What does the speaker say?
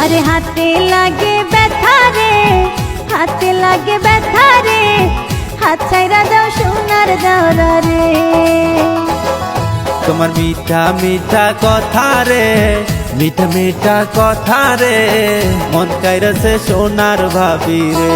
আরে হাতে লাগে ব্যথা রে, হাতে লাগে ব্যথা রে, হাত ছাইরা দাও সোনার দাওরা রে। তোমার মিঠা মিঠা কথা রে, মিঠা মিঠা কথা রে, মন কাইরাছে সোনার ভাবি রে।